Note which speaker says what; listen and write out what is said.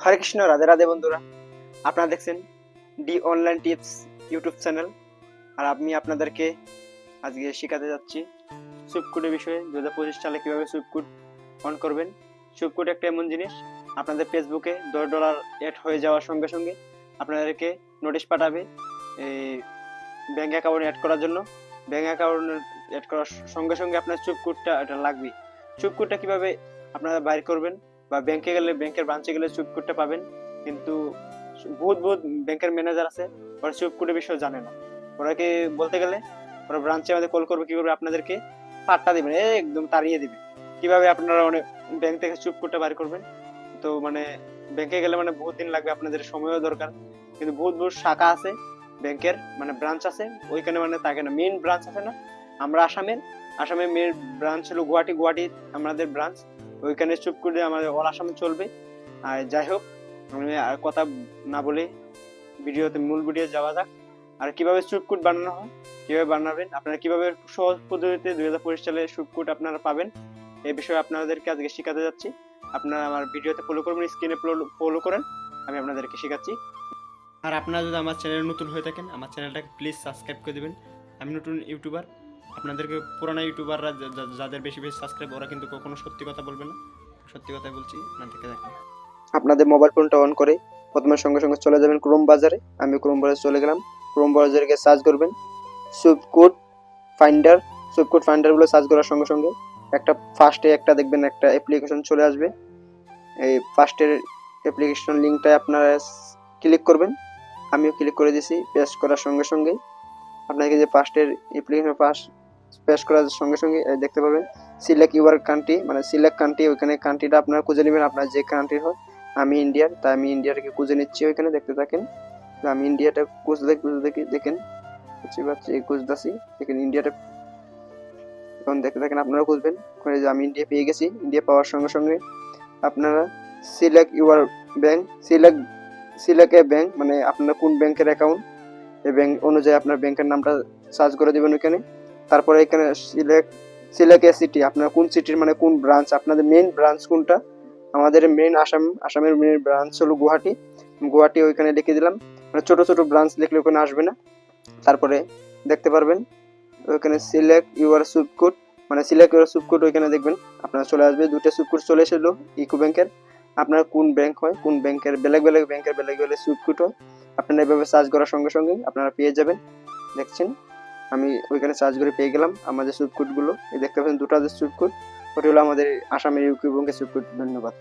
Speaker 1: হরে কৃষ্ণ, রাধে রাধে বন্ধুরা। আপনারা দেখছেন D online tips YouTube channel. আর আমি আপনাদেরকে আজকে শেখাতে যাচ্ছি সুইপকোডের বিষয়ে। 2025 সালে কিভাবে সুইপকোড অন করবেন। সুইপকোড একটা এমন জিনিস, আপনাদের ফেসবুকে $10 অ্যাড হয়ে যাওয়ার সঙ্গে সঙ্গে আপনাদেরকে নোটিশ পাঠাবে এই ব্যাঙ্ক অ্যাকাউন্ট অ্যাড করার জন্য। ব্যাঙ্ক অ্যাকাউন্ট অ্যাড করার সঙ্গে সঙ্গে আপনার সুইপকোডটা এটা লাগবে। সুইপকোডটা কিভাবে আপনারা বাইর করবেন, বা ব্যাংকে গেলে, ব্যাংকের ব্রাঞ্চে গেলে সুইপকোডটা পাবেন, কিন্তু বহুত ব্যাংকের ম্যানেজার আছে, ওরা সুইপকোডের বিষয়ে জানে না। ওরাকে বলতে গেলে ওরা ব্রাঞ্চে আমাদের কল করবে, কি করবে, আপনাদেরকে পাট্টা দিবেন, একদম তাড়িয়ে দিবে। কিভাবে আপনারা অনেক ব্যাংক থেকে সুইপকোডটা বাইর করবেন। তো ব্যাংকে গেলে বহুত দিন লাগবে, আপনাদের সময়ও দরকার। কিন্তু বহুত শাখা আছে ব্যাংকের, ব্রাঞ্চ আছে ওইখানে, থাকে না। মেইন ব্রাঞ্চ আছে না, আমরা আসামের মেইন ব্রাঞ্চ হলো গুয়াহাটি আমাদের ব্রাঞ্চ। ওইখানে সুইপকোডে আমাদের অল আসামে চলবে। আর যাই হোক, আমি আর কথা না বলে মূল ভিডিও যাওয়া যাক। আর কিভাবে সুইপকোড বানানো হয়, কিভাবে বানাবেন, আপনারা কিভাবে সহজ পদ্ধতিতে 2025 সালে সুইপকোড আপনারা পাবেন, এই বিষয়ে আপনাদেরকে আজকে শেখাতে যাচ্ছি। আপনারা আমার ভিডিওতে ফলো করবেন, স্ক্রিনে ফলো করেন, আমি আপনাদেরকে শেখাচ্ছি। আর আপনারা যদি আমার চ্যানেলে নতুন হয়ে থাকেন, আমার চ্যানেলটাকে প্লিজ সাবস্ক্রাইব করে দেবেন। আমি নতুন ইউটিউবার, আপনাদেরকে পুরানো ইউটিউবাররা যাদের বেশি সাবস্ক্রাইব, ওরা কিন্তু কখনো সত্যি কথা বলবে না। সত্যি কথাই বলছি, আপনাদেরকে দেখেন। আপনাদের মোবাইল ফোনটা অন করে প্রথমে সঙ্গে সঙ্গে চলে যাবেন ক্রোম বাজারে। আমি ক্রোম বাজারে চলে গেলাম। ক্রোম বাজারে গিয়ে সার্চ করবেন সুইপকোড ফাইন্ডার। সুইপকোড ফাইন্ডার বলে সার্চ করার সঙ্গে সঙ্গে ফার্স্টে একটা দেখবেন, একটা অ্যাপ্লিকেশন চলে আসবে। এই ফার্স্টের অ্যাপ্লিকেশন লিঙ্কটায় আপনারা ক্লিক করবেন। আমিও ক্লিক করে দিয়েছি। পেস্ট করার সঙ্গে সঙ্গেই আপনাকে যে ফার্স্টের অ্যাপ্লিকেশন পেস্ট করার সঙ্গে সঙ্গে দেখতে পাবেন select your country, select country. ওইখানে কান্ট্রিটা আপনারা খুঁজে নেবেন, আপনার যে কান্ট্রির হয়। আমি ইন্ডিয়ার, তাই আমি ইন্ডিয়াটাকে খুঁজে নিচ্ছি। ওইখানে দেখতে থাকেন। আমি ইন্ডিয়াটা খুঁজতে দেখেন, খুঁজতেছি, দেখেন ইন্ডিয়াটা। এখন দেখতে থাকেন, আপনারা খুঁজবেন। আমি ইন্ডিয়া পেয়ে গেছি। ইন্ডিয়া পাওয়ার সঙ্গে সঙ্গে আপনারা select your bank, select A bank, আপনার কোন ব্যাংকের অ্যাকাউন্ট, এই ব্যাংক অনুযায়ী আপনার ব্যাংকের নামটা সার্চ করে দেবেন ওইখানে। তারপরে এখানে সিলেক্ট এ সিটি, আপনার কোন সিটির, কোন ব্রাঞ্চ, আপনাদের মেইন ব্রাঞ্চ কোনটা। আমাদের মেইন আসামের মেইন ব্রাঞ্চ হলো গুয়াহাটি। ওইখানে লিখে দিলাম। ছোট ছোট ব্রাঞ্চ লিখলে ওখানে আসবে না। তারপরে দেখতে পারবেন ওইখানে সিলেক্ট ইউর সুইপকোড, ওইখানে দেখবেন আপনার চলে আসবে। দুটো সুইপকোড চলে এসেছিল ইকো ব্যাংকের। আপনার কোন ব্যাংক হয়, কোন ব্যাংকের বেলেগ ব্যাংকের বেলেগ সুইপকোড হয়, আপনারা এভাবে সার্চ করার সঙ্গে সঙ্গে আপনারা পেয়ে যাবেন। দেখছেন আমি ওইখানে সার্চ করে পেয়ে গেলাম আমাদের সুইপকোডগুলো। এই দেখতে পাচ্ছেন দুটো সুইপকোড, ওটা হলো আমাদের আসামের ইউকো ব্যাংকের সুইপকোড। ধন্যবাদ।